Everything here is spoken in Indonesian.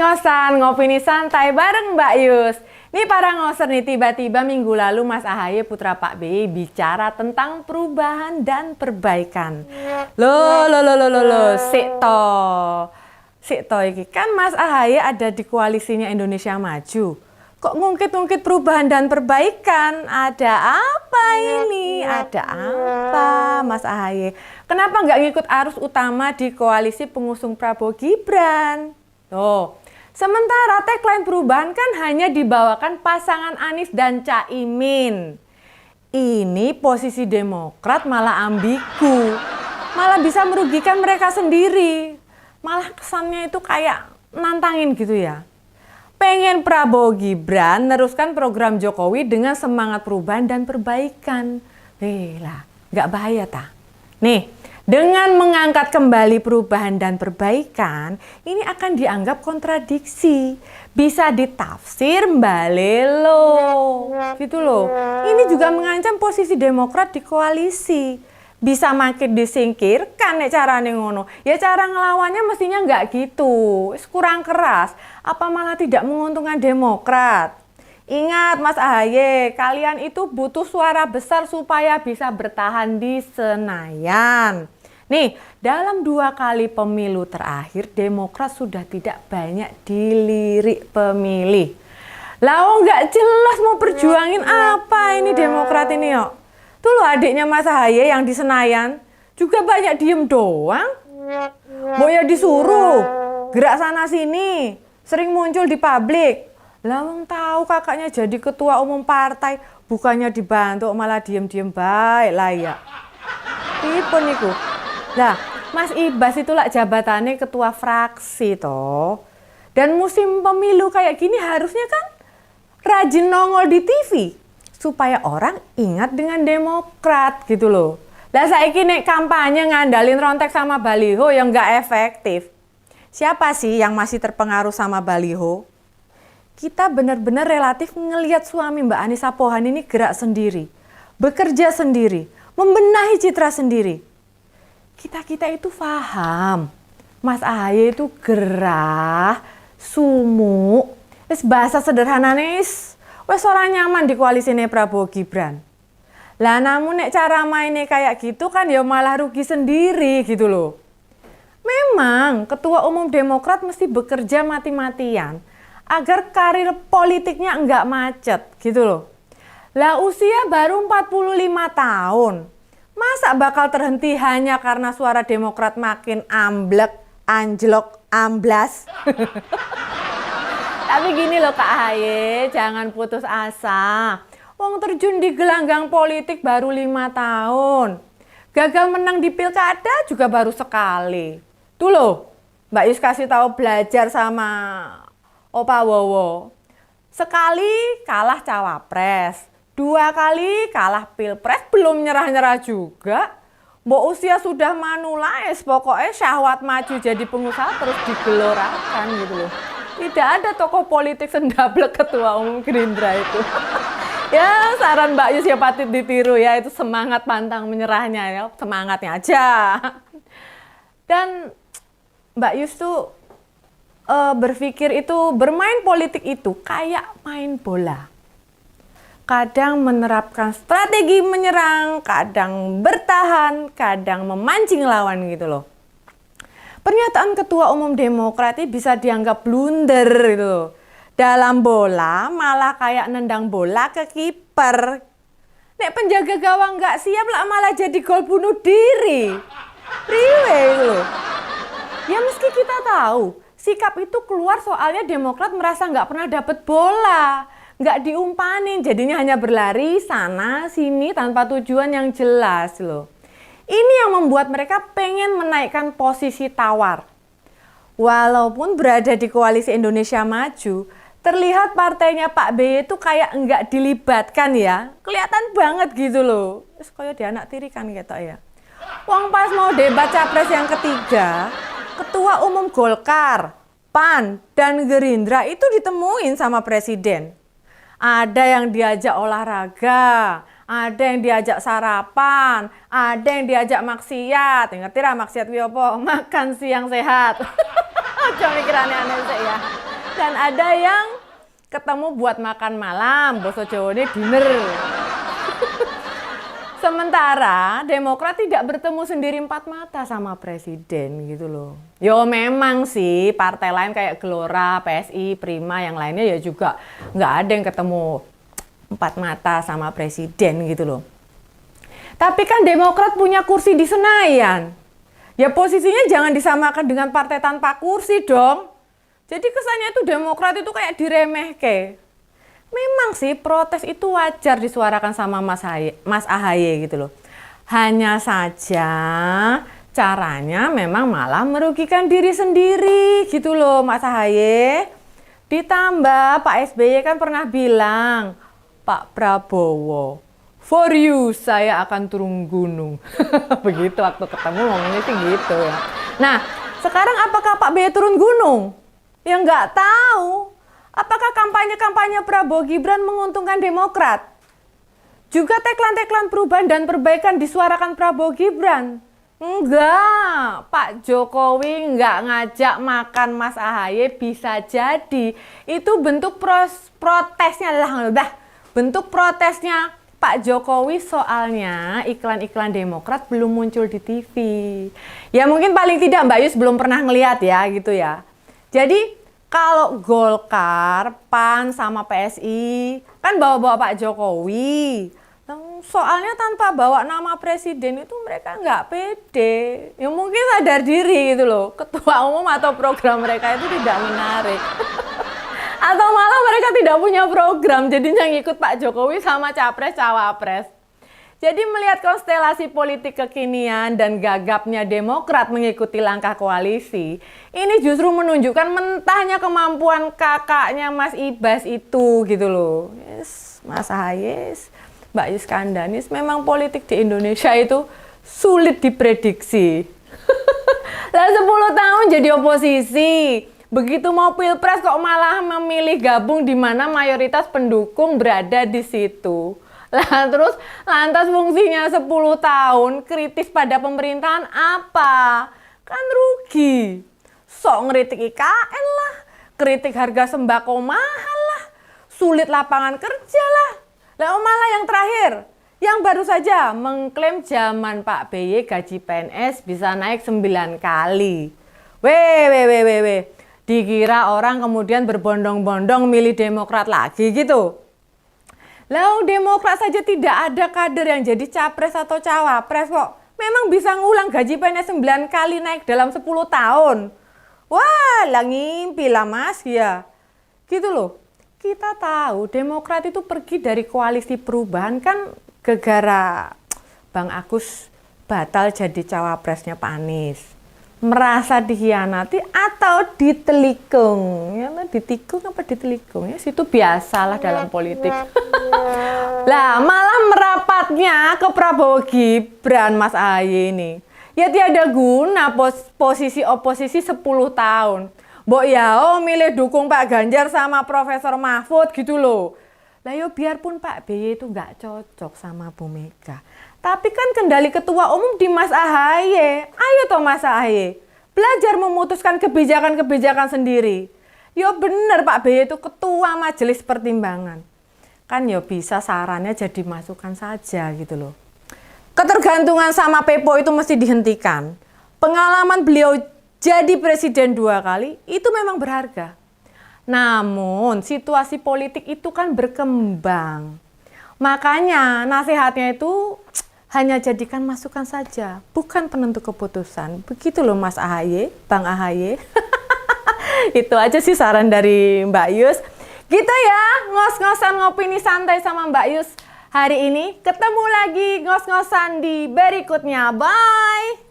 ngosan, ngopi nih santai bareng Mbak Yus. Nih para ngoser nih, tiba-tiba minggu lalu Mas AHY putra Pak BY bicara tentang perubahan dan perbaikan. Loh, sik to iki kan Mas AHY ada di koalisinya Indonesia Maju. Kok ngungkit-ngungkit perubahan dan perbaikan? Ada apa ini? Ada apa Mas AHY? Kenapa nggak ngikut arus utama di koalisi pengusung Prabowo Gibran? Tuh. Sementara tagline perubahan kan hanya dibawakan pasangan Anies dan Caimin. Ini posisi Demokrat malah ambigu. Malah bisa merugikan mereka sendiri. Malah kesannya itu kayak nantangin gitu ya. Pengen Prabowo Gibran neruskan program Jokowi dengan semangat perubahan dan perbaikan. Lah, nggak bahaya ta? Nih, dengan mengangkat kembali perubahan dan perbaikan, ini akan dianggap kontradiksi. Bisa ditafsir mbalelo. Gitu loh. Ini juga mengancam posisi Demokrat di koalisi. Bisa makin disingkirkan nek carane ngono. Ya cara ngelawannya mestinya nggak gitu. Kurang keras. Apa malah tidak menguntungkan Demokrat? Ingat Mas AHY, kalian itu butuh suara besar supaya bisa bertahan di Senayan. Nih, dalam 2 kali pemilu terakhir, Demokrat sudah tidak banyak dilirik pemilih. Lah, nggak jelas mau perjuangin apa ini Demokrat ini yuk. Tuh loh adiknya Mas AHY yang di Senayan, juga banyak diem doang. Boya disuruh, gerak sana sini, sering muncul di publik. Lah, tahu kakaknya jadi ketua umum partai, bukannya dibantu malah diem-diem baik lah ya. Tipe niku. Nah, Mas Ibas itulah jabatannya ketua fraksi toh. Dan musim pemilu kayak gini harusnya kan rajin nongol di TV supaya orang ingat dengan Demokrat gitu loh. Lah saiki nek kampanye ngandalin rontek sama baliho yang nggak efektif. Siapa sih yang masih terpengaruh sama baliho? Kita benar-benar relatif ngelihat suami Mbak Anissa Pohan ini gerak sendiri, bekerja sendiri, membenahi citra sendiri. Kita itu paham, Mas AHY itu gerah, sumuk, wis bahasa sederhanane wis ora nyaman di koalisine Prabowo Gibran. Lah namun nek cara mainnya kayak gitu kan ya malah rugi sendiri gitu loh. Memang ketua umum Demokrat mesti bekerja mati-matian agar karir politiknya enggak macet gitu loh. Lah usia baru 45 tahun. Masa bakal terhenti hanya karena suara Demokrat makin amblek, anjlok, amblas? Tapi gini loh Kak AHY, jangan putus asa. Wong terjun di gelanggang politik baru 5 tahun. Gagal menang di pilkada juga baru sekali. Tuh loh, Mbak Yus kasih tahu belajar sama Opa Wowo. Sekali kalah cawapres. 2 kali kalah pilpres belum nyerah-nyerah juga. Mbok usia sudah manulais, pokoknya syahwat maju jadi pengusaha terus digelorakan gitu loh. Tidak ada tokoh politik sendablek ketua umum Gerindra itu. Ya saran Mbak Yus ya patut ditiru ya, itu semangat pantang menyerahnya ya, semangatnya aja. Dan Mbak Yus tuh berpikir itu bermain politik itu kayak main bola. Kadang menerapkan strategi menyerang, kadang bertahan, kadang memancing lawan gitu loh. Pernyataan ketua umum Demokrat bisa dianggap blunder gitu loh. Dalam bola malah kayak nendang bola ke kiper. Nek penjaga gawang nggak siap lah malah jadi gol bunuh diri. Riwe gitu loh. Ya meski kita tahu, sikap itu keluar soalnya Demokrat merasa nggak pernah dapet bola. Nggak diumpanin, jadinya hanya berlari sana sini tanpa tujuan yang jelas loh. Ini yang membuat mereka pengen menaikkan posisi tawar. Walaupun berada di koalisi Indonesia Maju, terlihat partainya Pak BY itu kayak nggak dilibatkan ya. Kelihatan banget gitu loh. Terus kayak dianak tirikan gitu ya. Wong pas mau debat capres yang ketiga, Ketua Umum Golkar, PAN, dan Gerindra itu ditemuin sama Presiden. Ada yang diajak olahraga, ada yang diajak sarapan, ada yang diajak maksiat. Ngerti lah maksiat kuwi apa? Makan siang sehat. Aja mikir aneh-aneh sih ya. Dan ada yang ketemu buat makan malam, boso Jawa ini dinner. Sementara Demokrat tidak bertemu sendiri empat mata sama presiden gitu loh. Yo memang sih partai lain kayak Gelora, PSI, Prima, yang lainnya ya juga nggak ada yang ketemu empat mata sama presiden gitu loh. Tapi kan Demokrat punya kursi di Senayan. Ya posisinya jangan disamakan dengan partai tanpa kursi dong. Jadi kesannya itu Demokrat itu kayak diremehke. Memang sih protes itu wajar disuarakan sama Mas AHY gitu loh. Hanya saja caranya memang malah merugikan diri sendiri gitu loh Mas AHY. Ditambah Pak SBY kan pernah bilang, Pak Prabowo, for you saya akan turun gunung. Begitu waktu ketemu ngomongnya sih gitu ya. Nah sekarang apakah Pak BY turun gunung? Ya nggak tahu. Apakah kampanye-kampanye Prabowo Gibran menguntungkan Demokrat? Juga tagline-tagline perubahan dan perbaikan disuarakan Prabowo Gibran? Enggak, Pak Jokowi enggak ngajak makan Mas AHY bisa jadi. Itu bentuk protesnya bentuk protesnya Pak Jokowi soalnya iklan-iklan Demokrat belum muncul di TV. Ya mungkin paling tidak Mbak Yus belum pernah ngelihat ya gitu ya. Jadi kalau Golkar, PAN, sama PSI kan bawa-bawa Pak Jokowi. Soalnya tanpa bawa nama presiden itu mereka nggak pede. Ya mungkin sadar diri gitu loh. Ketua umum atau program mereka itu tidak menarik. Atau malah mereka tidak punya program. Jadinya ngikut Pak Jokowi sama capres-cawapres. Jadi melihat konstelasi politik kekinian dan gagapnya Demokrat mengikuti langkah koalisi, ini justru menunjukkan mentahnya kemampuan kakaknya Mas Ibas itu gitu loh. Yes, Mas AHY, Mbak Yus Kandanis, memang politik di Indonesia itu sulit diprediksi. Lah 10 tahun jadi oposisi, begitu mau pilpres kok malah memilih gabung di mana mayoritas pendukung berada di situ. Lah terus lantas fungsinya 10 tahun kritis pada pemerintahan apa? Kan rugi. Sok ngeritik IKN lah, kritik harga sembako mahal lah, sulit lapangan kerja lah. Lah malah yang terakhir, yang baru saja mengklaim zaman Pak BY gaji PNS bisa naik 9 kali. Weh. Dikira orang kemudian berbondong-bondong milih Demokrat lagi gitu. Lah Demokrat saja tidak ada kader yang jadi capres atau cawapres kok. Memang bisa ngulang gaji PNS 9 kali naik dalam 10 tahun. Wah, lah ngimpi lah Mas ya. Gitu loh. Kita tahu Demokrat itu pergi dari koalisi perubahan kan gegara Bang Agus batal jadi cawapresnya Pak Anies. Merasa dikhianati atau ditelikung. Ya, ditikung apa ditelikung? Ya, situ biasalah dalam politik. Lah, malah merapatnya ke Prabowo Gibran Mas AHY ini. Ya tiada guna posisi oposisi 10 tahun. Mbok ya milih dukung Pak Ganjar sama Profesor Mahfud gitu loh. Lah yo biarpun Pak BY itu nggak cocok sama Bu Mega. Tapi kan kendali ketua umum di Mas AHY. Ayo toh Mas AHY, belajar memutuskan kebijakan-kebijakan sendiri. Yo bener Pak BY itu ketua majelis pertimbangan. Kan yo bisa sarannya jadi masukan saja gitu loh. Ketergantungan sama Pepo itu mesti dihentikan. Pengalaman beliau jadi presiden 2 kali itu memang berharga. Namun situasi politik itu kan berkembang. Makanya nasihatnya itu hanya jadikan masukan saja, bukan penentu keputusan. Begitu loh Mas AHY, Bang AHY. Itu aja sih saran dari Mbak Yus. Gitu ya, ngos-ngosan ngopini santai sama Mbak Yus hari ini. Ketemu lagi ngos-ngosan di berikutnya. Bye!